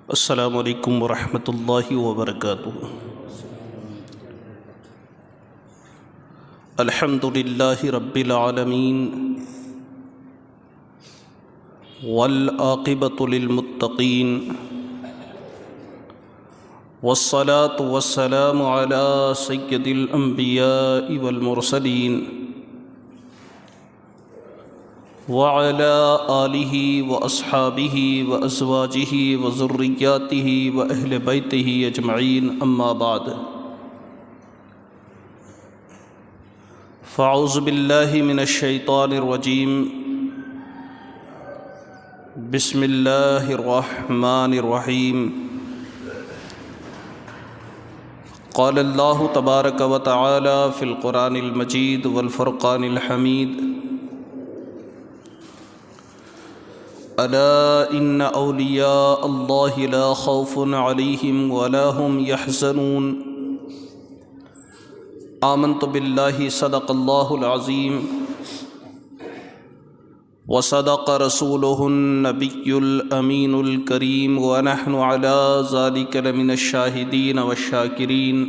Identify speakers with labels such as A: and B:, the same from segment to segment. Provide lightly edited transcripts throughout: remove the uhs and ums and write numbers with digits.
A: السلام علیکم ورحمۃ اللہ وبرکاتہ۔ الحمد للہ رب العالمین والعاقبۃ للمتقین والصلاة والسلام علی سید الانبیاء والمرسلین وعلى آلہ واصحابہ وازواجہ وذریاتہ واہل بیتہ اجمعین، اما بعد، فاعوذ باللہ من الشیطان الرجیم، بسم اللہ الرحمن الرحیم۔ قال اللہ تبارک و تعالی فی القرآن المجید والفرقان الحمید، الا ان اولیاء اللہ لا خوف علیہم ولا هم یحزنون۔ آمنت باللہ صدق اللہ العظیم وصدق رسولہ النبی الامین الکریم ونحن علی ذلک لمن الشاہدین والشاکرین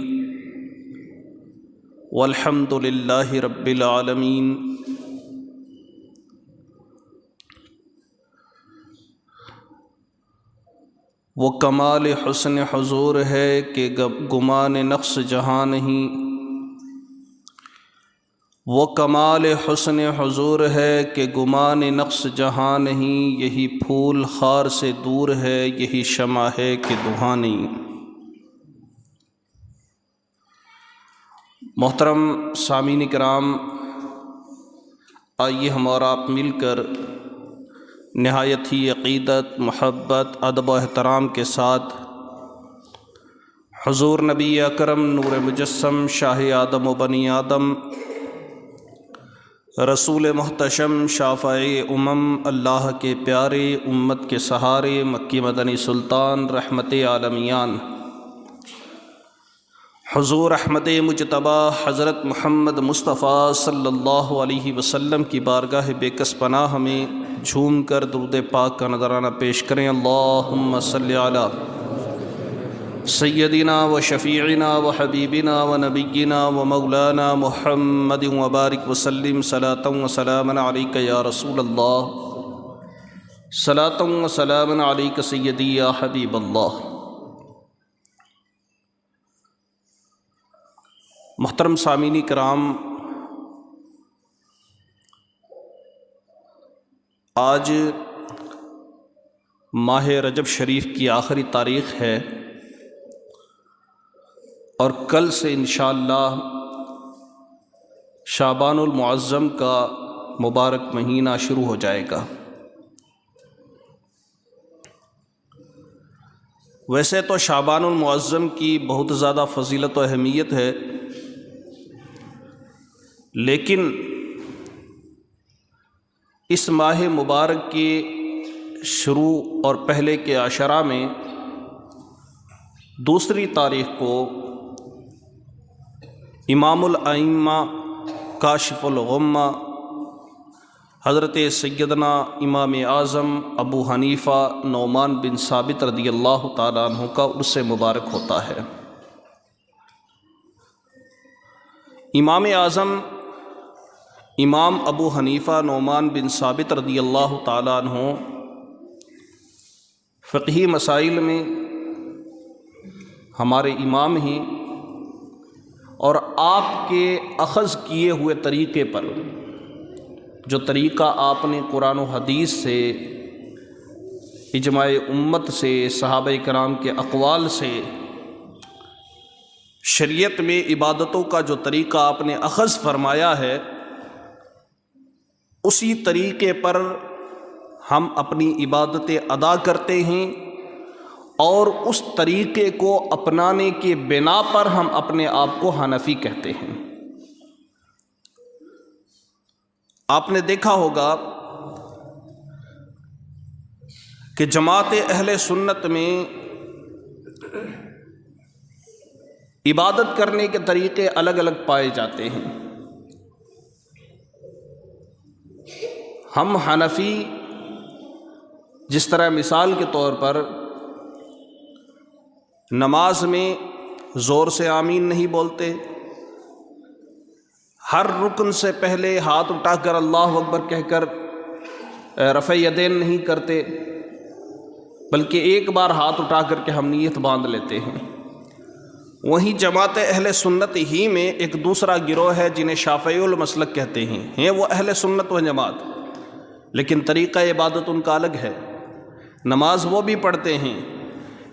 A: والحمد للہ رب العالمین۔ وہ کمال حسن حضور ہے کہ گمان نقص جہاں نہیں، وہ کمال حسن حضور ہے کہ گمان نقص جہاں نہیں، یہی پھول خار سے دور ہے، یہی شمع ہے کہ دھواں نہیں۔ محترم سامعین کرام، آئیے ہم اور آپ مل کر نہایت ہی عقیدت، محبت، ادب و احترام کے ساتھ حضور نبی اکرم نور مجسم شاہ آدم و بنی آدم، رسول محتشم شافع امم، اللہ کے پیارے، امت کے سہارے، مکی مدنی سلطان، رحمت عالمیان، حضور احمد مجتبی حضرت محمد مصطفیٰ صلی اللہ علیہ وسلم کی بارگاہ بے کس پناہ میں جھوم کر درود پاک کا نذرانہ پیش کریں۔ اللہم صلی علی سیدنا و شفیعنا و حبیبنا و نبینا و مولانا محمد وبارک وسلم، صلاۃ و سلاما علیک یا رسول اللہ، صلاۃ و سلاما علیک سیدی یا حبیب اللہ۔ محترم سامعین کرام، آج ماہ رجب شریف کی آخری تاریخ ہے اور کل سے انشاءاللہ شعبان المعظم کا مبارک مہینہ شروع ہو جائے گا۔ ویسے تو شعبان المعظم کی بہت زیادہ فضیلت و اہمیت ہے، لیکن اس ماہ مبارک کے شروع اور پہلے کے عشرہ میں دوسری تاریخ کو امام الائمہ کاشف الغمہ حضرت سیدنا امام اعظم ابو حنیفہ نعمان بن ثابت رضی اللہ تعالیٰ عنہ کا عرس مبارک ہوتا ہے۔ امام اعظم امام ابو حنیفہ نعمان بن ثابت رضی اللہ تعالیٰ عنہ فقہی مسائل میں ہمارے امام ہیں، اور آپ کے اخذ کیے ہوئے طریقے پر، جو طریقہ آپ نے قرآن و حدیث سے، اجماع امت سے، صحابہ کرام کے اقوال سے، شریعت میں عبادتوں کا جو طریقہ آپ نے اخذ فرمایا ہے، اسی طریقے پر ہم اپنی عبادتیں ادا کرتے ہیں، اور اس طریقے کو اپنانے کے بنا پر ہم اپنے آپ کو حنفی کہتے ہیں۔ آپ نے دیکھا ہوگا کہ جماعت اہل سنت میں عبادت کرنے کے طریقے الگ الگ پائے جاتے ہیں۔ ہم حنفی جس طرح مثال کے طور پر نماز میں زور سے آمین نہیں بولتے، ہر رکن سے پہلے ہاتھ اٹھا کر اللہ اکبر کہہ کر رفع یدین نہیں کرتے، بلکہ ایک بار ہاتھ اٹھا کر کے ہم نیت باندھ لیتے ہیں۔ وہیں جماعت اہل سنت ہی میں ایک دوسرا گروہ ہے جنہیں شافعی المسلک کہتے ہیں وہ اہل سنت و جماعت، لیکن طریقہ عبادت ان کا الگ ہے۔ نماز وہ بھی پڑھتے ہیں،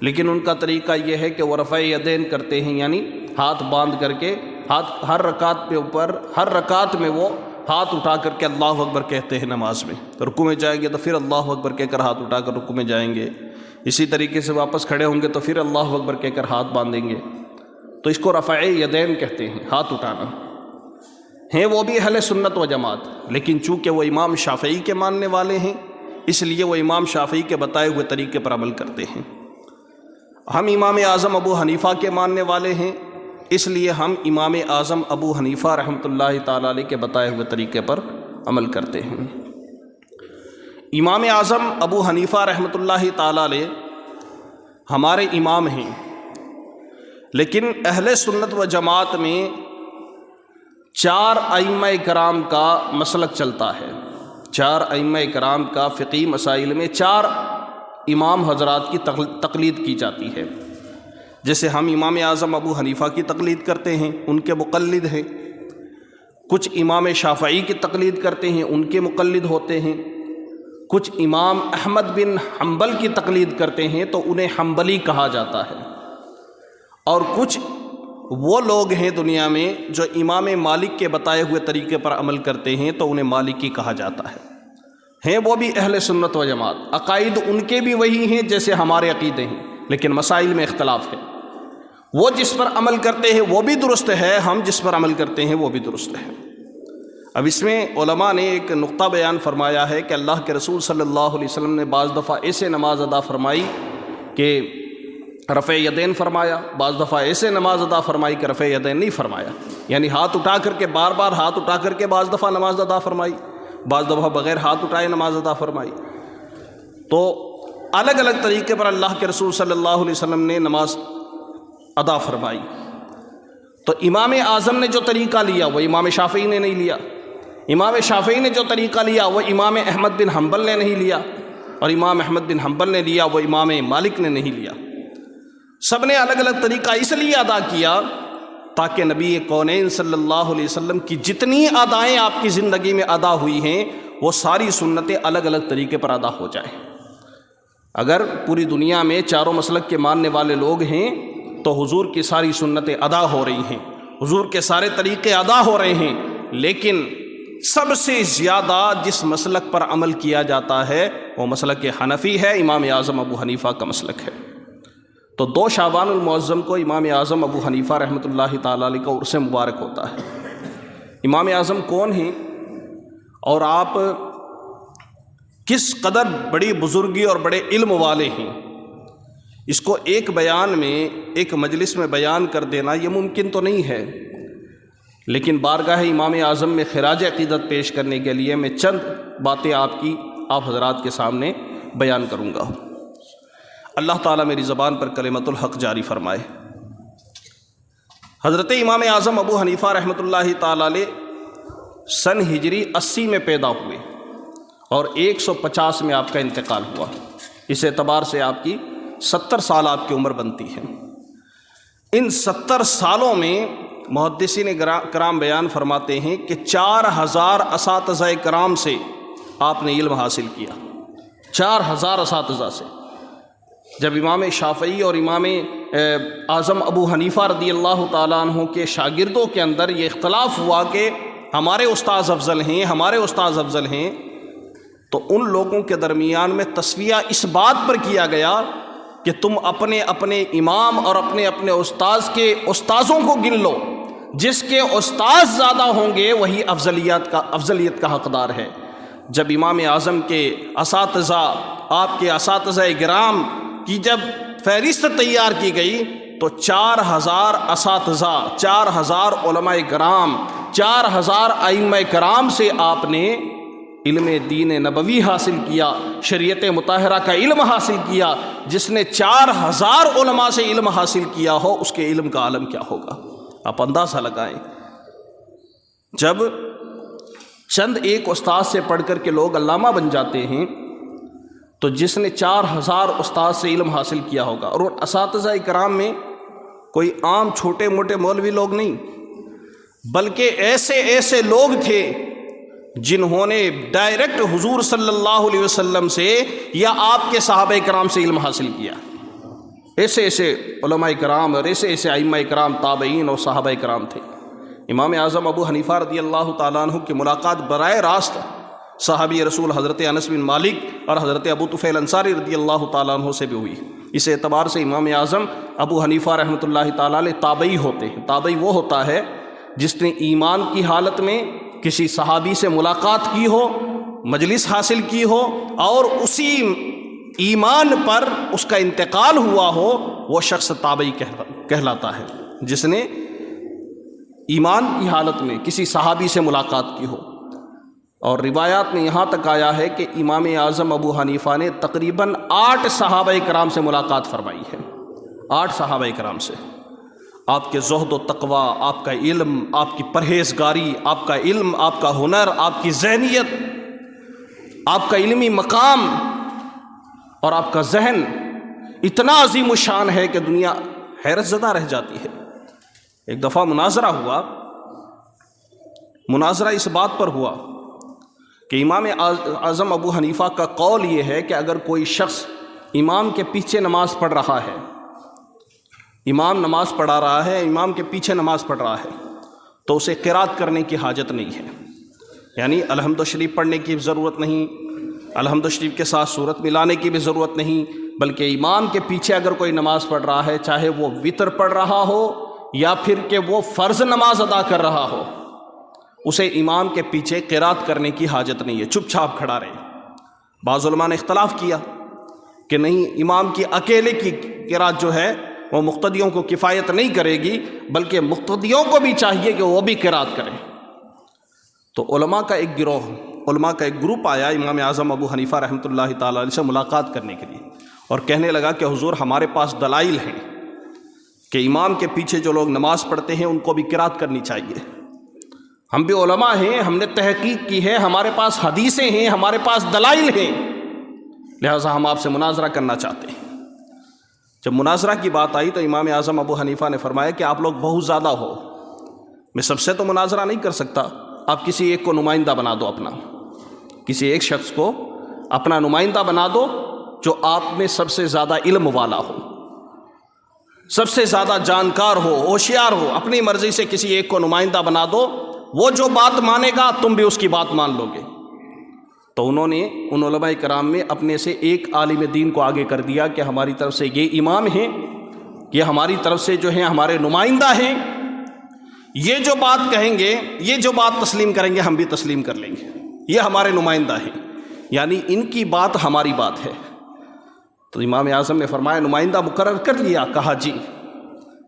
A: لیکن ان کا طریقہ یہ ہے کہ وہ رفع یدین کرتے ہیں، یعنی ہاتھ باندھ کر کے ہر رکعت میں وہ ہاتھ اٹھا کر کے اللہ اکبر کہتے ہیں۔ نماز میں رکوع میں جائیں گے تو پھر اللہ اکبر کہہ کر ہاتھ اٹھا کر رکوع میں جائیں گے، اسی طریقے سے واپس کھڑے ہوں گے تو پھر اللہ اکبر کہہ کر ہاتھ باندھیں گے، تو اس کو رفع یدین کہتے ہیں، ہاتھ اٹھانا ہیں۔ وہ بھی اہل سنت و جماعت، لیکن چونکہ وہ امام شافعی کے ماننے والے ہیں اس لیے وہ امام شافعی کے بتائے ہوئے طریقے پر عمل کرتے ہیں۔ ہم امام اعظم ابو حنیفہ کے ماننے والے ہیں، اس لیے ہم امام اعظم ابو حنیفہ رحمۃ اللہ تعالیٰ علیہ کے بتائے ہوئے طریقے پر عمل کرتے ہیں۔ امام اعظم ابو حنیفہ رحمۃ اللہ تعالیٰ علیہ ہمارے امام ہیں، لیکن اہل سنت و جماعت میں 4 ائمہ کرام کا مسلک چلتا ہے۔ 4 ائمہ کرام کا فقہی مسائل میں 4 امام حضرات کی تقلید کی جاتی ہے۔ جیسے ہم امام اعظم ابو حنیفہ کی تقلید کرتے ہیں، ان کے مقلد ہیں، کچھ امام شافعی کی تقلید کرتے ہیں، ان کے مقلد ہوتے ہیں، کچھ امام احمد بن حنبل کی تقلید کرتے ہیں تو انہیں حنبلی کہا جاتا ہے، اور کچھ وہ لوگ ہیں دنیا میں جو امام مالک کے بتائے ہوئے طریقے پر عمل کرتے ہیں تو انہیں مالکی کہا جاتا ہے۔ وہ بھی اہل سنت و جماعت، عقائد ان کے بھی وہی ہیں جیسے ہمارے عقیدے ہیں، لیکن مسائل میں اختلاف ہے۔ وہ جس پر عمل کرتے ہیں وہ بھی درست ہے، ہم جس پر عمل کرتے ہیں وہ بھی درست ہے۔ اب اس میں علماء نے ایک نقطہ بیان فرمایا ہے کہ اللہ کے رسول صلی اللہ علیہ وسلم نے بعض دفعہ ایسے نماز ادا فرمائی کہ رفع یدین فرمایا، بعض دفعہ ایسے نماز ادا فرمائی کہ رفع یدین نہیں فرمایا، یعنی ہاتھ اٹھا کر کے بار بار ہاتھ اٹھا کر کے بعض دفعہ نماز ادا فرمائی، بعض دفعہ بغیر ہاتھ اٹھائے نماز ادا فرمائی۔ تو الگ الگ طریقے پر اللہ کے رسول صلی اللہ علیہ وسلم نے نماز ادا فرمائی۔ تو امام اعظم نے جو طریقہ لیا وہ امام شافعی نے نہیں لیا، امام شافعی نے جو طریقہ لیا وہ امام احمد بن حنبل نے نہیں لیا، اور امام احمد بن حنبل نے لیا وہ امام مالک نے نہیں لیا۔ سب نے الگ الگ طریقہ اس لیے ادا کیا تاکہ نبی کونین صلی اللہ علیہ وسلم کی جتنی ادائیں آپ کی زندگی میں ادا ہوئی ہیں وہ ساری سنتیں الگ الگ طریقے پر ادا ہو جائیں۔ اگر پوری دنیا میں چاروں مسلک کے ماننے والے لوگ ہیں تو حضور کی ساری سنتیں ادا ہو رہی ہیں، حضور کے سارے طریقے ادا ہو رہے ہیں، لیکن سب سے زیادہ جس مسلک پر عمل کیا جاتا ہے وہ مسلک حنفی ہے، امام اعظم ابو حنیفہ کا مسلک ہے۔ تو 2 شعبان المعظم کو امام اعظم ابو حنیفہ رحمۃ اللہ تعالیٰ علیہ کا عرس مبارک ہوتا ہے۔ امام اعظم کون ہیں اور آپ کس قدر بڑی بزرگی اور بڑے علم والے ہیں، اس کو ایک بیان میں ایک مجلس میں بیان کر دینا یہ ممکن تو نہیں ہے، لیکن بارگاہ امام اعظم میں خراج عقیدت پیش کرنے کے لیے میں چند باتیں آپ حضرات کے سامنے بیان کروں گا۔ اللہ تعالیٰ میری زبان پر کلمت الحق جاری فرمائے۔ حضرت امام اعظم ابو حنیفہ رحمۃ اللہ تعالیٰ علیہ سن ہجری 80 میں پیدا ہوئے اور 150 میں آپ کا انتقال ہوا، اس اعتبار سے آپ کی 70 سال آپ کی عمر بنتی ہے۔ ان 70 سالوں میں محدثین کرام بیان فرماتے ہیں کہ 4000 اساتذہ کرام سے آپ نے علم حاصل کیا، 4000 اساتذہ سے۔ جب امام شافعی اور امام اعظم ابو حنیفہ رضی اللہ تعالیٰ عنہ کے شاگردوں کے اندر یہ اختلاف ہوا کہ ہمارے استاذ افضل ہیں، تو ان لوگوں کے درمیان میں تسویہ اس بات پر کیا گیا کہ تم اپنے اپنے امام اور اپنے اپنے استاذ کے استاذوں کو گن لو، جس کے استاذ زیادہ ہوں گے وہی افضلیت کا حقدار ہے۔ جب امام اعظم کے اساتذہ، آپ کے اساتذہ کرام کی جب فہرست تیار کی گئی تو 4000 اساتذہ، 4000 علماء کرام، 4000 ائمہ کرام سے آپ نے علم دین نبوی حاصل کیا، شریعت مطہرہ کا علم حاصل کیا، جس نے 4000 علماء سے علم حاصل کیا ہو، اس کے علم کا عالم کیا ہوگا؟ آپ اندازہ لگائیں۔ جب چند ایک استاد سے پڑھ کر کے لوگ علامہ بن جاتے ہیں تو جس نے 4000 استاد سے علم حاصل کیا ہوگا، اور اساتذہ کرام میں کوئی عام چھوٹے موٹے مولوی لوگ نہیں، بلکہ ایسے ایسے لوگ تھے جنہوں نے ڈائریکٹ حضور صلی اللہ علیہ وسلم سے یا آپ کے صحابہ کرام سے علم حاصل کیا۔ ایسے ایسے علماء کرام اور ایسے ایسے ائمہ کرام، تابعین اور صحابہ کرام تھے۔ امام اعظم ابو حنیفہ رضی اللہ تعالیٰ عنہ کی ملاقات براہ راست صحابی رسول حضرت انس بن مالک اور حضرت ابو طفیل انصاری رضی اللہ تعالیٰ عنہ سے بھی ہوئی۔ اس اعتبار سے امام اعظم ابو حنیفہ رحمۃ اللہ تعالیٰ علیہ تابعی ہوتے ہیں۔ تابعی وہ ہوتا ہے جس نے ایمان کی حالت میں کسی صحابی سے ملاقات کی ہو، مجلس حاصل کی ہو، اور اسی ایمان پر اس کا انتقال ہوا ہو، وہ شخص تابعی کہلاتا ہے، جس نے ایمان کی حالت میں کسی صحابی سے ملاقات کی ہو۔ اور روایات میں یہاں تک آیا ہے کہ امام اعظم ابو حنیفہ نے تقریباً 8 صحابہ کرام سے ملاقات فرمائی ہے، 8 صحابہ کرام سے۔ آپ کے زہد و تقوی، آپ کا علم، آپ کی پرہیزگاری، آپ کا علم، آپ کا ہنر، آپ کی ذہنیت، آپ کا علمی مقام اور آپ کا ذہن اتنا عظیم الشان ہے کہ دنیا حیرت زدہ رہ جاتی ہے۔ ایک دفعہ مناظرہ ہوا، مناظرہ اس بات پر ہوا کہ امام اعظم ابو حنیفہ کا قول یہ ہے کہ اگر کوئی شخص امام کے پیچھے نماز پڑھ رہا ہے، امام نماز پڑھا رہا ہے، امام کے پیچھے نماز پڑھ رہا ہے، تو اسے قرات کرنے کی حاجت نہیں ہے، یعنی الحمد شریف پڑھنے کی ضرورت نہیں، الحمد شریف کے ساتھ سورت ملانے کی بھی ضرورت نہیں، بلکہ امام کے پیچھے اگر کوئی نماز پڑھ رہا ہے، چاہے وہ وتر پڑھ رہا ہو یا پھر کہ وہ فرض نماز ادا کر رہا ہو، اسے امام کے پیچھے قرات کرنے کی حاجت نہیں ہے، چپ چاپ کھڑا رہے۔ بعض علماء نے اختلاف کیا کہ نہیں، امام کی اکیلے کی قرات جو ہے وہ مقتدیوں کو کفایت نہیں کرے گی، بلکہ مقتدیوں کو بھی چاہیے کہ وہ بھی قرات کریں۔ تو علماء کا ایک گروہ، علماء کا ایک گروپ آیا امام اعظم ابو حنیفہ رحمۃ اللہ تعالیٰ علیہ سے ملاقات کرنے کے لیے، اور کہنے لگا کہ حضور، ہمارے پاس دلائل ہیں کہ امام کے پیچھے جو لوگ نماز پڑھتے ہیں ان کو بھی قرات کرنی چاہیے۔ ہم بھی علماء ہیں، ہم نے تحقیق کی ہے، ہمارے پاس حدیثیں ہیں، ہمارے پاس دلائل ہیں، لہٰذا ہم آپ سے مناظرہ کرنا چاہتے ہیں۔ جب مناظرہ کی بات آئی تو امام اعظم ابو حنیفہ نے فرمایا کہ آپ لوگ بہت زیادہ ہو، میں سب سے تو مناظرہ نہیں کر سکتا، آپ کسی ایک کو نمائندہ بنا دو، اپنا کسی ایک شخص کو اپنا نمائندہ بنا دو جو آپ میں سب سے زیادہ علم والا ہو، سب سے زیادہ جانکار ہو، ہوشیار ہو، اپنی مرضی سے کسی ایک کو نمائندہ بنا دو، وہ جو بات مانے گا تم بھی اس کی بات مان لو گے۔ تو انہوں نے ان علماء کرام میں اپنے سے ایک عالم دین کو آگے کر دیا کہ ہماری طرف سے یہ امام ہیں، یہ ہماری طرف سے جو ہیں ہمارے نمائندہ ہیں، یہ جو بات کہیں گے، یہ جو بات تسلیم کریں گے ہم بھی تسلیم کر لیں گے، یہ ہمارے نمائندہ ہیں، یعنی ان کی بات ہماری بات ہے۔ تو امام اعظم نے فرمایا نمائندہ مقرر کر لیا؟ کہا جی۔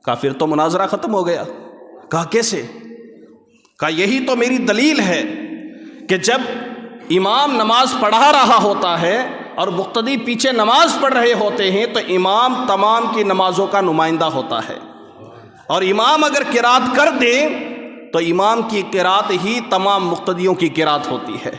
A: کہا پھر تو مناظرہ ختم ہو گیا۔ کہا کیسے؟ کہا یہی تو میری دلیل ہے کہ جب امام نماز پڑھا رہا ہوتا ہے اور مقتدی پیچھے نماز پڑھ رہے ہوتے ہیں تو امام تمام کی نمازوں کا نمائندہ ہوتا ہے، اور امام اگر قرات کر دے تو امام کی قرات ہی تمام مقتدیوں کی قرات ہوتی ہے،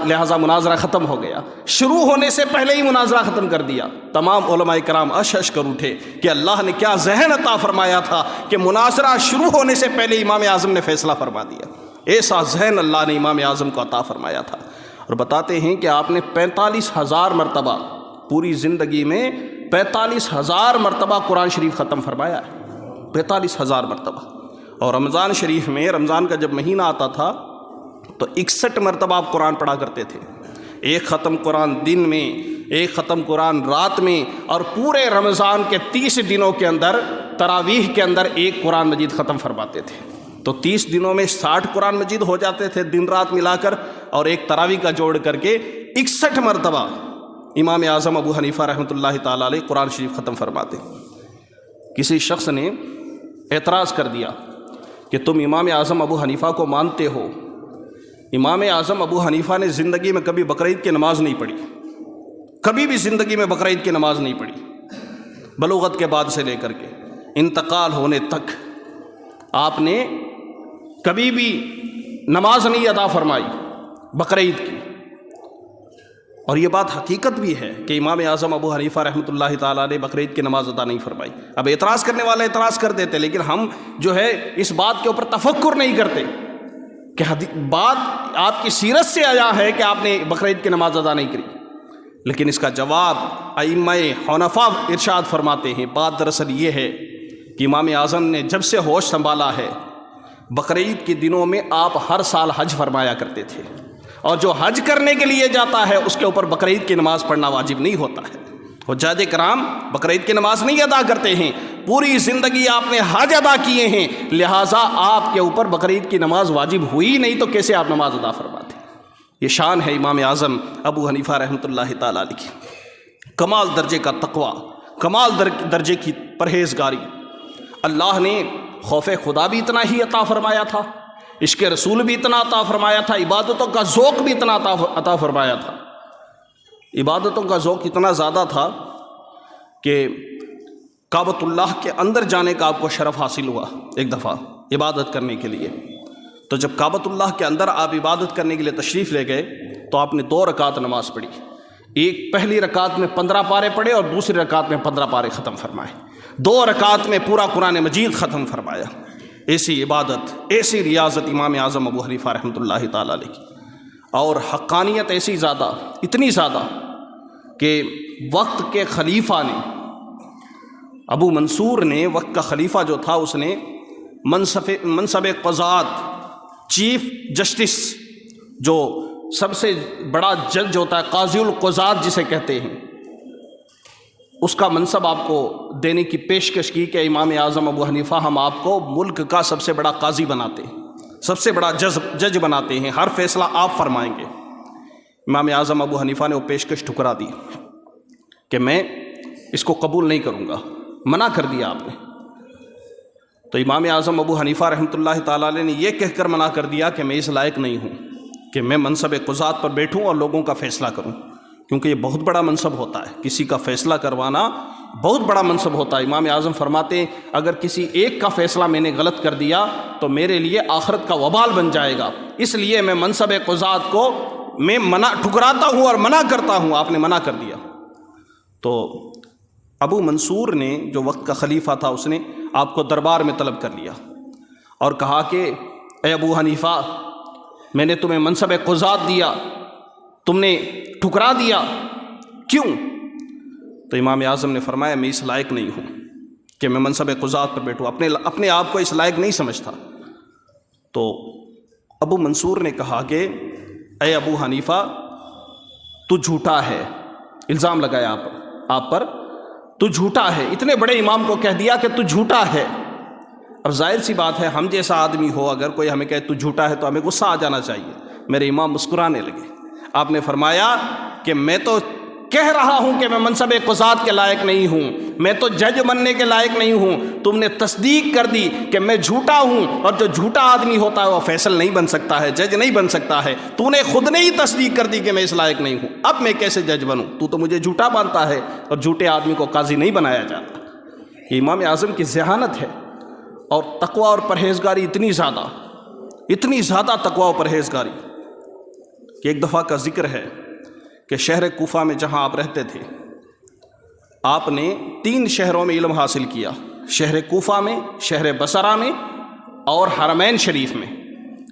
A: لہذا مناظرہ ختم ہو گیا۔ شروع ہونے سے پہلے ہی مناظرہ ختم کر دیا۔ تمام علماء کرام اشش کر اٹھے کہ اللہ نے کیا ذہن عطا فرمایا تھا کہ مناظرہ شروع ہونے سے پہلے امام اعظم نے فیصلہ فرما دیا۔ ایسا ذہن اللہ نے امام اعظم کو عطا فرمایا تھا۔ اور بتاتے ہیں کہ آپ نے 45,000 مرتبہ پوری زندگی میں 45,000 مرتبہ قرآن شریف ختم فرمایا ہے، 45,000 مرتبہ۔ اور رمضان شریف میں، رمضان کا جب مہینہ آتا تھا تو 61 مرتبہ آپ قرآن پڑھا کرتے تھے، ایک ختم قرآن دن میں، ایک ختم قرآن رات میں، اور پورے رمضان کے 30 دنوں کے اندر تراویح کے اندر ایک قرآن مجید ختم فرماتے تھے۔ تو 30 دنوں میں 60 قرآن مجید ہو جاتے تھے دن رات ملا کر، اور ایک تراویح کا جوڑ کر کے 61 مرتبہ امام اعظم ابو حنیفہ رحمۃ اللہ تعالیٰ علیہ قرآن شریف ختم فرماتے۔ کسی شخص نے اعتراض کر دیا کہ تم امام اعظم ابو حنیفہ کو مانتے ہو امام اعظم ابو حنیفہ نے زندگی میں کبھی بقرعید کی نماز نہیں پڑھی، کبھی بھی زندگی میں بقرعید کی نماز نہیں پڑھی، بلوغت کے بعد سے لے کر کے انتقال ہونے تک آپ نے کبھی بھی نماز نہیں ادا فرمائی بقرعید کی۔ اور یہ بات حقیقت بھی ہے کہ امام اعظم ابو حنیفہ رحمۃ اللہ تعالیٰ نے بقرعید کی نماز ادا نہیں فرمائی۔ اب اعتراض کرنے والے اعتراض کر دیتے، لیکن ہم جو ہے اس بات کے اوپر تفکر نہیں کرتے کہ بات آپ کی سیرت سے آیا ہے کہ آپ نے بقرعید کی نماز ادا نہیں کری۔ لیکن اس کا جواب ائمہ حنفاء ارشاد فرماتے ہیں، بات دراصل یہ ہے کہ امام اعظم نے جب سے ہوش سنبھالا ہے، بقرعید کے دنوں میں آپ ہر سال حج فرمایا کرتے تھے، اور جو حج کرنے کے لیے جاتا ہے اس کے اوپر بقرعید کی نماز پڑھنا واجب نہیں ہوتا ہے۔ حجاج کرام بقرعید کی نماز نہیں ادا کرتے ہیں، پوری زندگی آپ نے حج ادا کیے ہیں، لہٰذا آپ کے اوپر بقرعید کی نماز واجب ہوئی نہیں، تو کیسے آپ نماز ادا فرماتے؟ یہ شان ہے امام اعظم ابو حنیفہ رحمۃ اللہ تعالیٰ علیہ کی، کمال درجے کا تقویٰ، کمال درجے کی پرہیزگاری۔ اللہ نے خوف خدا بھی اتنا ہی عطا فرمایا تھا، عشق رسول بھی اتنا عطا فرمایا تھا، عبادتوں کا ذوق بھی اتنا عطا فرمایا تھا۔ عبادتوں کا ذوق اتنا زیادہ تھا کہ کعبۃ اللہ کے اندر جانے کا آپ کو شرف حاصل ہوا ایک دفعہ عبادت کرنے کے لیے۔ تو جب کعبۃ اللہ کے اندر آپ عبادت کرنے کے لیے تشریف لے گئے تو آپ نے 2 رکعت نماز پڑھی، ایک پہلی رکعت میں 15 پارے پڑھے اور دوسری رکعت میں 15 پارے ختم فرمائے، 2 رکعت میں پورا قرآن مجید ختم فرمایا۔ ایسی عبادت، ایسی ریاضت امام اعظم ابو حنیفہ رحمۃ اللہ تعالیٰ علیہ کی، اور حقانیت ایسی زیادہ، اتنی زیادہ کہ وقت کے خلیفہ نے، ابو منصور نے، وقت کا خلیفہ جو تھا، اس نے منصب قضات، چیف جسٹس، جو سب سے بڑا جج ہوتا ہے، قاضی القضات جسے کہتے ہیں، اس کا منصب آپ کو دینے کی پیشکش کی کہ امام اعظم ابو حنیفہ ہم آپ کو ملک کا سب سے بڑا قاضی بناتے ہیں، سب سے بڑا جج بناتے ہیں، ہر فیصلہ آپ فرمائیں گے۔ امام اعظم ابو حنیفہ نے وہ پیشکش ٹھکرا دی کہ میں اس کو قبول نہیں کروں گا، منع کر دیا آپ نے۔ تو امام اعظم ابو حنیفہ رحمۃ اللہ تعالیٰ علیہ نے یہ کہہ کر منع کر دیا کہ میں اس لائق نہیں ہوں کہ میں منصب قضات پر بیٹھوں اور لوگوں کا فیصلہ کروں، کیونکہ یہ بہت بڑا منصب ہوتا ہے، کسی کا فیصلہ کروانا بہت بڑا منصب ہوتا ہے۔ امام اعظم فرماتے ہیں اگر کسی ایک کا فیصلہ میں نے غلط کر دیا تو میرے لیے آخرت کا وبال بن جائے گا، اس لیے میں منصب قضات کو میں ٹھکراتا ہوں اور منع کرتا ہوں۔ آپ نے منع کر دیا تو ابو منصور نے، جو وقت کا خلیفہ تھا، اس نے آپ کو دربار میں طلب کر لیا اور کہا کہ اے ابو حنیفہ، میں نے تمہیں منصب قضات دیا، تم نے ٹھکرا دیا، کیوں؟ تو امام اعظم نے فرمایا میں اس لائق نہیں ہوں کہ میں منصب قضات پر بیٹھوں، اپنے آپ کو اس لائق نہیں سمجھتا۔ تو ابو منصور نے کہا کہ اے ابو حنیفہ، تو جھوٹا ہے، الزام لگایا آپ پر، تو جھوٹا ہے، اتنے بڑے امام کو کہہ دیا کہ تو جھوٹا ہے۔ اب ظاہر سی بات ہے، ہم جیسا آدمی ہو اگر کوئی ہمیں کہے تو جھوٹا ہے تو ہمیں غصہ آ جانا چاہیے۔ میرے امام مسکرانے لگے۔ آپ نے فرمایا کہ میں تو کہہ رہا ہوں کہ میں منصب قضات کے لائق نہیں ہوں، میں تو جج بننے کے لائق نہیں ہوں، تم نے تصدیق کر دی کہ میں جھوٹا ہوں، اور جو جھوٹا آدمی ہوتا ہے وہ فیصل نہیں بن سکتا ہے، جج نہیں بن سکتا ہے، تو نے خود نے ہی تصدیق کر دی کہ میں اس لائق نہیں ہوں، اب میں کیسے جج بنوں؟ تو مجھے جھوٹا مانتا ہے، اور جھوٹے آدمی کو قاضی نہیں بنایا جاتا۔ یہ امام اعظم کی ذہانت ہے، اور تقویٰ اور پرہیزگاری اتنی زیادہ تقویٰ اور پرہیزگاری کہ ایک دفعہ کا ذکر ہے کہ شہر کوفہ میں جہاں آپ رہتے تھے، آپ نے 3 شہروں میں علم حاصل کیا، شہر کوفہ میں، شہر بصرہ میں، اور حرمین شریف میں،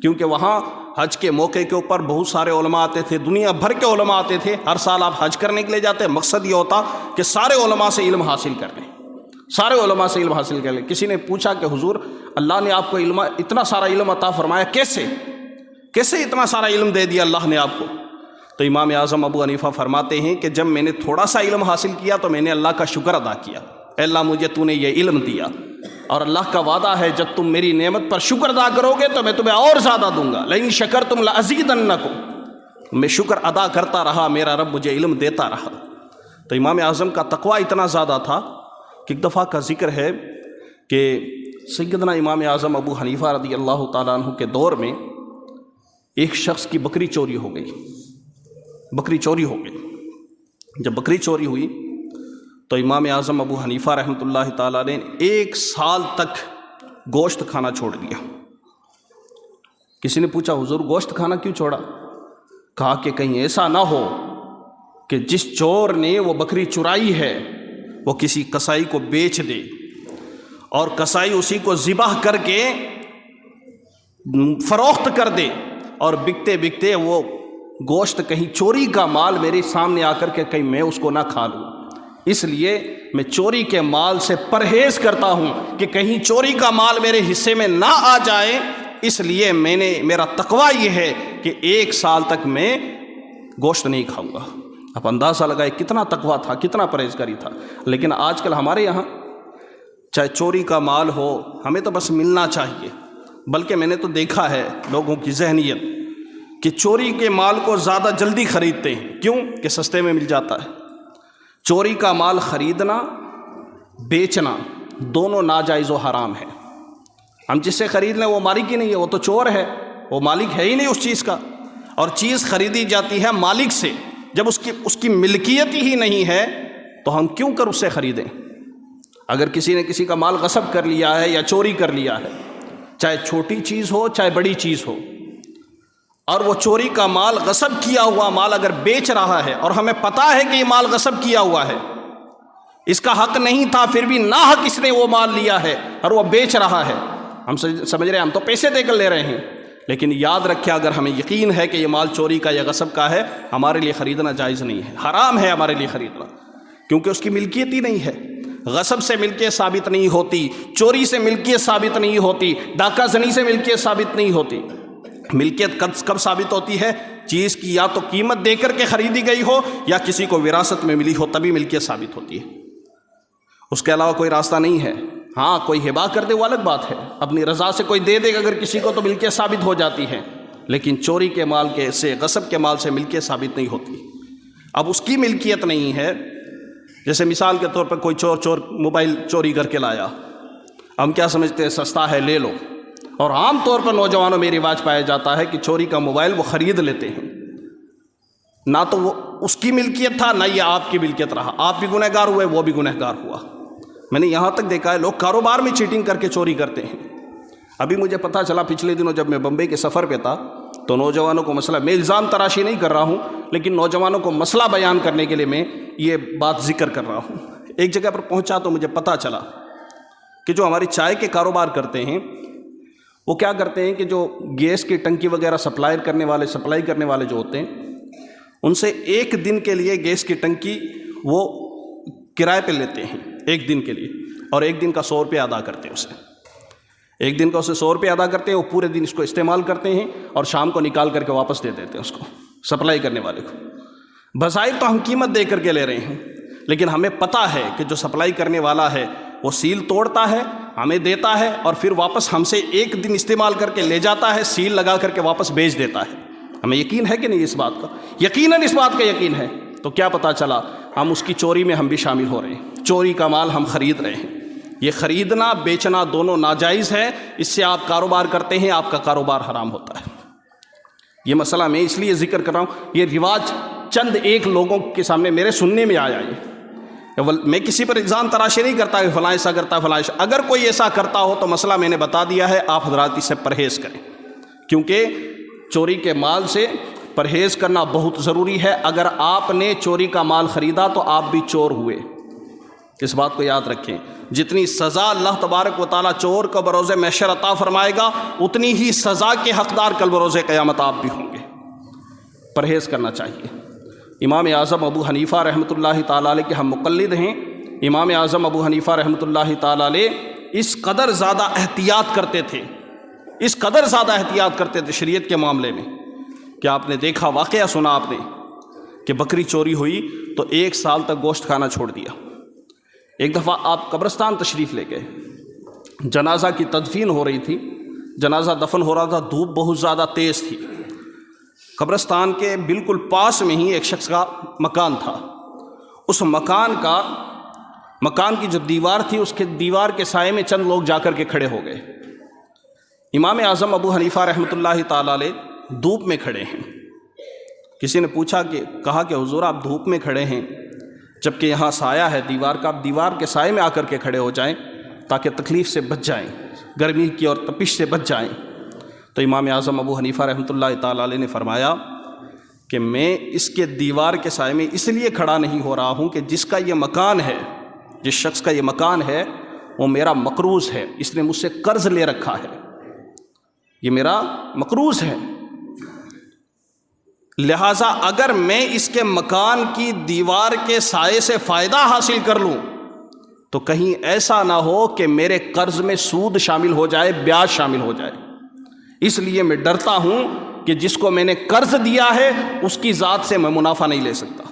A: کیونکہ وہاں حج کے موقع کے اوپر بہت سارے علماء آتے تھے، دنیا بھر کے علماء آتے تھے۔ ہر سال آپ حج کرنے کے لیے جاتے، مقصد یہ ہوتا کہ سارے علماء سے علم حاصل کر لیں، سارے علماء سے علم حاصل کر لیں۔ کسی نے پوچھا کہ حضور، اللہ نے آپ کو اتنا سارا علم عطا فرمایا، کیسے اتنا سارا علم دے دیا اللہ نے آپ کو؟ تو امام اعظم ابو حنیفہ فرماتے ہیں کہ جب میں نے تھوڑا سا علم حاصل کیا تو میں نے اللہ کا شکر ادا کیا، اے اللہ مجھے تو نے یہ علم دیا، اور اللہ کا وعدہ ہے جب تم میری نعمت پر شکر ادا کرو گے تو میں تمہیں اور زیادہ دوں گا، لئن شکرتم لأزیدنکم۔ میں شکر ادا کرتا رہا، میرا رب مجھے علم دیتا رہا۔ تو امام اعظم کا تقویٰ اتنا زیادہ تھا کہ ایک دفعہ کا ذکر ہے کہ سیدنا امام اعظم ابو حنیفہ رضی اللہ تعالیٰ عنہ کے دور میں ایک شخص کی بکری چوری ہو گئی، بکری چوری ہو گئی۔ جب بکری چوری ہوئی تو امام اعظم ابو حنیفہ رحمۃ اللہ تعالیٰ نے 1 سال تک گوشت کھانا چھوڑ دیا۔ کسی نے پوچھا حضور گوشت کھانا کیوں چھوڑا؟ کہا کہ کہیں ایسا نہ ہو کہ جس چور نے وہ بکری چرائی ہے وہ کسی کسائی کو بیچ دے اور کسائی اسی کو ذبح کر کے فروخت کر دے اور بکتے بکتے وہ گوشت کہیں چوری کا مال میرے سامنے آ کر کے کہیں میں اس کو نہ کھا لوں۔ اس لیے میں چوری کے مال سے پرہیز کرتا ہوں کہ کہیں چوری کا مال میرے حصے میں نہ آ جائے، اس لیے میرا تقویٰ یہ ہے کہ 1 سال تک میں گوشت نہیں کھاؤں گا۔ اب اندازہ لگائے کتنا تقویٰ تھا، کتنا پرہیزگاری تھا۔ لیکن آج کل ہمارے یہاں چاہے چوری کا مال ہو ہمیں تو بس ملنا چاہیے، بلکہ میں نے تو دیکھا ہے لوگوں کی ذہنیت کہ چوری کے مال کو زیادہ جلدی خریدتے ہیں، کیوں کہ سستے میں مل جاتا ہے۔ چوری کا مال خریدنا بیچنا دونوں ناجائز و حرام ہے۔ ہم جس سے خرید لیں وہ مالک ہی نہیں ہے، وہ تو چور ہے، وہ مالک ہے ہی نہیں اس چیز کا، اور چیز خریدی جاتی ہے مالک سے۔ جب اس کی ملکیت ہی نہیں ہے تو ہم کیوں کر اس سے خریدیں؟ اگر کسی نے کسی کا مال غصب کر لیا ہے یا چوری کر لیا ہے، چاہے چھوٹی چیز ہو چاہے بڑی چیز ہو، اور وہ چوری کا مال غصب کیا ہوا مال اگر بیچ رہا ہے اور ہمیں پتہ ہے کہ یہ مال غصب کیا ہوا ہے، اس کا حق نہیں تھا، پھر بھی ناحق اس نے وہ مال لیا ہے اور وہ بیچ رہا ہے، ہم سمجھ رہے ہیں ہم تو پیسے دے کر لے رہے ہیں، لیکن یاد رکھیں اگر ہمیں یقین ہے کہ یہ مال چوری کا یا غصب کا ہے، ہمارے لیے خریدنا جائز نہیں ہے، حرام ہے ہمارے لیے خریدنا، کیونکہ اس کی ملکیت ہی نہیں ہے۔ غصب سے ملکیت ثابت نہیں ہوتی، چوری سے ملکیت ثابت نہیں ہوتی، ڈاکہ زنی سے ملکیت ثابت نہیں ہوتی۔ ملکیت کب ثابت ہوتی ہے؟ چیز کی یا تو قیمت دے کر کے خریدی گئی ہو یا کسی کو وراثت میں ملی ہو، تبھی ملکیت ثابت ہوتی ہے، اس کے علاوہ کوئی راستہ نہیں ہے۔ ہاں کوئی ہبا کر دے وہ الگ بات ہے، اپنی رضا سے کوئی دے دے اگر کسی کو تو ملکیت ثابت ہو جاتی ہے، لیکن چوری کے مال سے غصب کے مال سے ملکیت ثابت نہیں ہوتی۔ اب اس کی ملکیت نہیں ہے، جیسے مثال کے طور پر کوئی چور موبائل چوری کر کے لایا، ہم کیا سمجھتے ہیں سستا ہے لے لو، اور عام طور پر نوجوانوں میں رواج پایا جاتا ہے کہ چوری کا موبائل وہ خرید لیتے ہیں، نہ تو وہ اس کی ملکیت تھا نہ یہ آپ کی ملکیت رہا، آپ بھی گنہگار ہوئے وہ بھی گنہگار ہوا۔ میں نے یہاں تک دیکھا ہے لوگ کاروبار میں چیٹنگ کر کے چوری کرتے ہیں۔ ابھی مجھے پتہ چلا پچھلے دنوں جب میں بمبئی کے سفر پہ تھا تو نوجوانوں کو مسئلہ، میں الزام تراشی نہیں کر رہا ہوں لیکن نوجوانوں کو مسئلہ بیان کرنے کے لیے میں یہ بات ذکر کر رہا ہوں۔ ایک جگہ پر پہنچا تو مجھے پتہ چلا کہ جو ہماری چائے کے کاروبار کرتے ہیں وہ کیا کرتے ہیں کہ جو گیس کی ٹنکی وغیرہ سپلائی کرنے والے جو ہوتے ہیں ان سے 1 دن کے لیے گیس کی ٹنکی وہ کرائے پہ لیتے ہیں 1 دن کے لیے، اور 1 دن کا 100 روپے ادا کرتے ہیں اسے، 1 دن کا اسے 100 روپے ادا کرتے ہیں، وہ پورے دن اس کو استعمال کرتے ہیں اور شام کو نکال کر کے واپس دے دیتے ہیں اس کو سپلائی کرنے والے کو۔ بظاہر تو ہم قیمت دے کر کے لے رہے ہیں، لیکن ہمیں پتہ ہے کہ جو سپلائی کرنے والا ہے وہ سیل توڑتا ہے، ہمیں دیتا ہے اور پھر واپس ہم سے 1 دن استعمال کر کے لے جاتا ہے، سیل لگا کر کے واپس بیچ دیتا ہے۔ ہمیں یقین ہے کہ نہیں اس بات کا؟ یقیناً اس بات کا یقین ہے۔ تو کیا پتہ چلا ہم اس کی چوری میں ہم بھی شامل ہو رہے ہیں، چوری کا مال ہم خرید رہے ہیں۔ یہ خریدنا بیچنا دونوں ناجائز ہے، اس سے آپ کاروبار کرتے ہیں، آپ کا کاروبار حرام ہوتا ہے۔ یہ مسئلہ میں اس لیے ذکر کر رہا ہوں، یہ رواج چند ایک لوگوں کے سامنے میرے سننے میں آیا ہے، میں کسی پر الزام تراشی نہیں کرتا کہ فلاں ایسا کرتا ہے فلاں ایسا، اگر کوئی ایسا کرتا ہو تو مسئلہ میں نے بتا دیا ہے، آپ حضرات اس سے پرہیز کریں، کیونکہ چوری کے مال سے پرہیز کرنا بہت ضروری ہے۔ اگر آپ نے چوری کا مال خریدا تو آپ بھی چور ہوئے، اس بات کو یاد رکھیں۔ جتنی سزا اللہ تبارک و تعالیٰ چور کو بروز محشر عطا فرمائے گا، اتنی ہی سزا کے حقدار کل بروز قیامت آپ بھی ہوں گے۔ پرہیز کرنا چاہیے۔ امام اعظم ابو حنیفہ رحمۃ اللہ تعالیٰ علیہ کے ہم مقلد ہیں۔ امام اعظم ابو حنیفہ رحمۃ اللہ تعالیٰ علیہ اس قدر زیادہ احتیاط کرتے تھے، اس قدر زیادہ احتیاط کرتے تھے شریعت کے معاملے میں کہ آپ نے دیکھا، واقعہ سنا آپ نے کہ بکری چوری ہوئی تو 1 سال تک گوشت کھانا چھوڑ دیا۔ ایک دفعہ آپ قبرستان تشریف لے گئے، جنازہ کی تدفین ہو رہی تھی، جنازہ دفن ہو رہا تھا، دھوپ بہت زیادہ تیز تھی۔ قبرستان کے بالکل پاس میں ہی ایک شخص کا مکان تھا، اس مکان کی جو دیوار تھی، اس کے دیوار کے سائے میں چند لوگ جا کر کے کھڑے ہو گئے۔ امام اعظم ابو حنیفہ رحمۃ اللہ تعالیٰ علیہ دھوپ میں کھڑے ہیں۔ کسی نے کہا کہ حضور آپ دھوپ میں کھڑے ہیں جبکہ یہاں سایہ ہے دیوار کا، آپ دیوار کے سائے میں آ کر کے کھڑے ہو جائیں تاکہ تکلیف سے بچ جائیں، گرمی کی اور تپش سے بچ جائیں۔ تو امام اعظم ابو حنیفہ رحمۃ اللہ تعالیٰ علیہ نے فرمایا کہ میں اس کے دیوار کے سائے میں اس لیے کھڑا نہیں ہو رہا ہوں کہ جس کا یہ مکان ہے، جس شخص کا یہ مکان ہے وہ میرا مقروض ہے، اس نے مجھ سے قرض لے رکھا ہے، یہ میرا مقروض ہے، لہٰذا اگر میں اس کے مکان کی دیوار کے سائے سے فائدہ حاصل کر لوں تو کہیں ایسا نہ ہو کہ میرے قرض میں سود شامل ہو جائے، بیاج شامل ہو جائے، اس لیے میں ڈرتا ہوں کہ جس کو میں نے قرض دیا ہے اس کی ذات سے میں منافع نہیں لے سکتا۔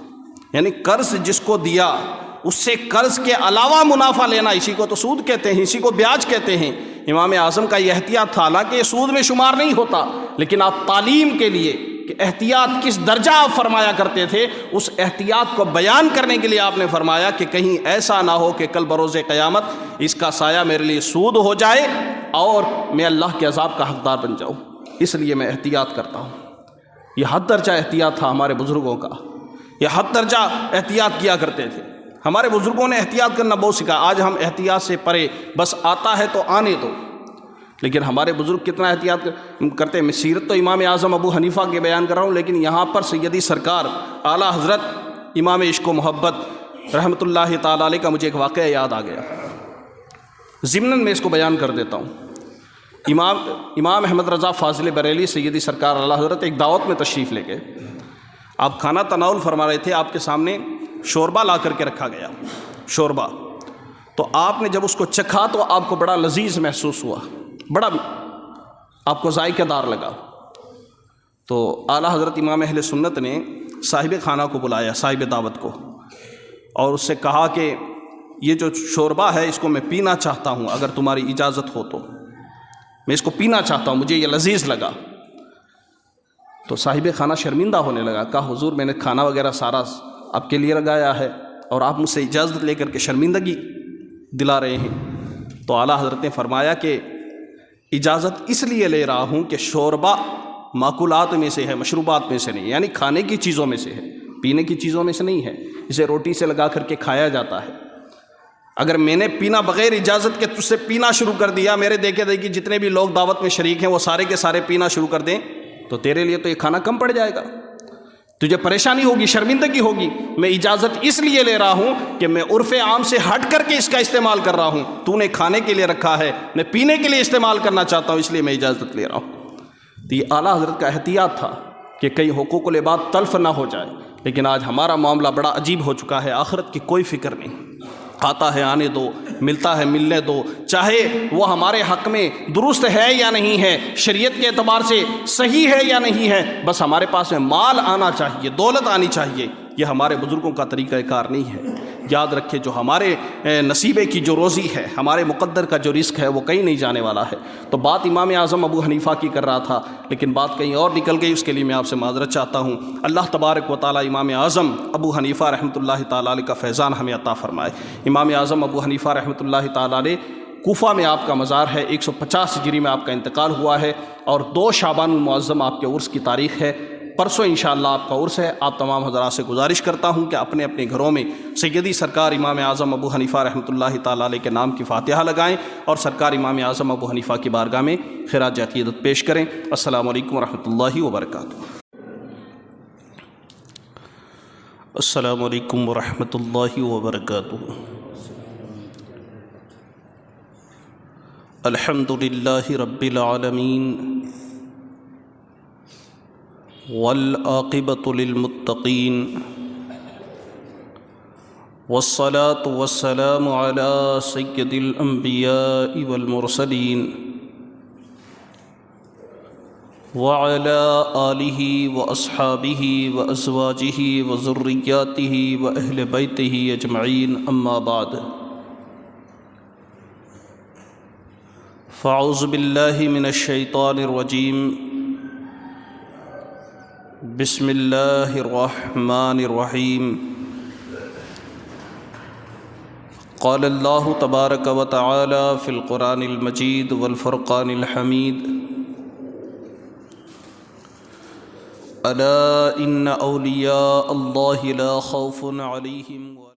A: یعنی قرض جس کو دیا اس سے قرض کے علاوہ منافع لینا، اسی کو تو سود کہتے ہیں، اسی کو بیاج کہتے ہیں۔ امام اعظم کا یہ احتیاط تھا، حالانکہ یہ سود میں شمار نہیں ہوتا، لیکن آپ تعلیم کے لیے کہ احتیاط کس درجہ آپ فرمایا کرتے تھے، اس احتیاط کو بیان کرنے کے لیے آپ نے فرمایا کہ کہیں ایسا نہ ہو کہ کل بروز قیامت اس کا سایہ میرے لیے سود ہو جائے اور میں اللہ کے عذاب کا حقدار بن جاؤں، اس لیے میں احتیاط کرتا ہوں۔ یہ حد درجہ احتیاط تھا ہمارے بزرگوں کا، یہ حد درجہ احتیاط کیا کرتے تھے۔ ہمارے بزرگوں نے احتیاط کرنا بہت سکھایا، آج ہم احتیاط سے پرے، بس آتا ہے تو آنے دو، لیکن ہمارے بزرگ کتنا احتیاط کرتے ہیں۔ میں سیرت تو امام اعظم ابو حنیفہ کے بیان کر رہا ہوں، لیکن یہاں پر سیدی سرکار اعلیٰ حضرت امام عشق و محبت رحمۃ اللہ تعالیٰ علیہ کا مجھے ایک واقعہ یاد آ گیا، ضمناً میں اس کو بیان کر دیتا ہوں۔ امام احمد رضا فاضل بریلی سیدی سرکار اعلیٰ حضرت ایک دعوت میں تشریف لے گئے، آپ کھانا تناول فرما رہے تھے، آپ کے سامنے شوربہ لا کر کے رکھا گیا، شوربہ، تو آپ نے جب اس کو چکھا تو آپ کو بڑا لذیذ محسوس ہوا، بڑا آپ کو ذائقہ دار لگا۔ تو اعلیٰ حضرت امام اہل سنت نے صاحب خانہ کو بلایا، صاحب دعوت کو، اور اس سے کہا کہ یہ جو شوربہ ہے اس کو میں پینا چاہتا ہوں، اگر تمہاری اجازت ہو تو میں اس کو پینا چاہتا ہوں، مجھے یہ لذیذ لگا۔ تو صاحب خانہ شرمندہ ہونے لگا، کہا حضور میں نے کھانا وغیرہ سارا آپ کے لیے لگایا ہے اور آپ مجھ سے اجازت لے کر کے شرمندگی دلا رہے ہیں۔ تو اعلیٰ حضرت نے فرمایا کہ اجازت اس لیے لے رہا ہوں کہ شوربہ ماکولات میں سے ہے، مشروبات میں سے نہیں، یعنی کھانے کی چیزوں میں سے ہے، پینے کی چیزوں میں سے نہیں ہے، اسے روٹی سے لگا کر کے کھایا جاتا ہے۔ اگر میں نے پینا بغیر اجازت کے تجھ سے پینا شروع کر دیا، میرے دیکھے دیکھی جتنے بھی لوگ دعوت میں شریک ہیں وہ سارے کے سارے پینا شروع کر دیں تو تیرے لیے تو یہ کھانا کم پڑ جائے گا، تجھے پریشانی ہوگی، شرمندگی ہوگی۔ میں اجازت اس لیے لے رہا ہوں کہ میں عرف عام سے ہٹ کر کے اس کا استعمال کر رہا ہوں، تو نے کھانے کے لیے رکھا ہے، میں پینے کے لیے استعمال کرنا چاہتا ہوں، اس لیے میں اجازت لے رہا ہوں۔ تو یہ اعلیٰ حضرت کا احتیاط تھا کہ کہیں حقوق العباد تلف نہ ہو جائے، لیکن آج ہمارا معاملہ بڑا عجیب ہو چکا ہے، آخرت کی کوئی فکر نہیں، آتا ہے آنے دو، ملتا ہے ملنے دو، چاہے وہ ہمارے حق میں درست ہے یا نہیں ہے، شریعت کے اعتبار سے صحیح ہے یا نہیں ہے، بس ہمارے پاس میں مال آنا چاہیے، دولت آنی چاہیے۔ یہ ہمارے بزرگوں کا طریقہ کار نہیں ہے۔ یاد رکھے جو ہمارے نصیبے کی جو روزی ہے، ہمارے مقدر کا جو رزق ہے وہ کہیں نہیں جانے والا ہے۔ تو بات امام اعظم ابو حنیفہ کی کر رہا تھا، لیکن بات کہیں اور نکل گئی، اس کے لیے میں آپ سے معذرت چاہتا ہوں۔ اللہ تبارک و تعالیٰ امام اعظم ابو حنیفہ رحمۃ اللہ تعالیٰ علیہ کا فیضان ہمیں عطا فرمائے۔ امام اعظم ابو حنیفہ رحمۃ اللہ تعالیٰ علیہ کوفہ میں آپ کا مزار ہے، 150 ہجری میں آپ کا انتقال ہوا ہے، اور 2 شعبان المعظم آپ کے عرس کی تاریخ ہے۔ پرسوں انشاءاللہ آپ کا عرس ہے۔ آپ تمام حضرات سے گزارش کرتا ہوں کہ اپنے اپنے گھروں میں سیدی سرکار امام اعظم ابو حنیفہ رحمۃ اللہ تعالیٰ علیہ کے نام کی فاتحہ لگائیں اور سرکار امام اعظم ابو حنیفہ کی بارگاہ میں خراج عقیدت پیش کریں۔ السلام علیکم ورحمۃ اللہ وبرکاتہ۔ السلام علیکم ورحمۃ اللہ وبرکاتہ۔ الحمد للہ رب العالمین والعاقبۃ للمتقین والصلاة والسلام علی سید الانبیاء والمرسلین وعلی آلہ واصحابہ وازواجہ وذریاتہ واہل بیتہ اجمعین، اما بعد، فاعوذ باللہ من الشیطان الرجیم، بسم اللہ الرحمن الرحیم۔ قال اللہ تبارک و تعالی فی القرآن المجید والفرقان الحمید، الا ان اولیاء اللہ لا خوف علیہم